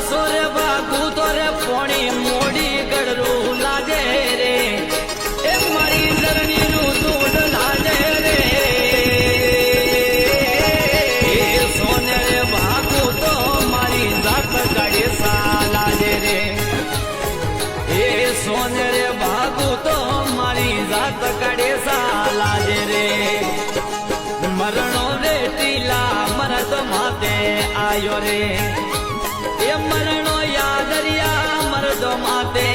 સોરે બાગુ તો રે પોણી મોડી ગળરું લાગે રે એ મારી ધરણી નું દૂધ લાગે રે એ સોને રે બાગુ તો મારી જાત ગાડી સા લાગે રે એ સોને રે બાગુ તો મારી જાત ગાડી સા લાગે રે મરણો રે ટીલા મરદ માતે આયો રે એ મરણો યાદરિયા મરદો માતે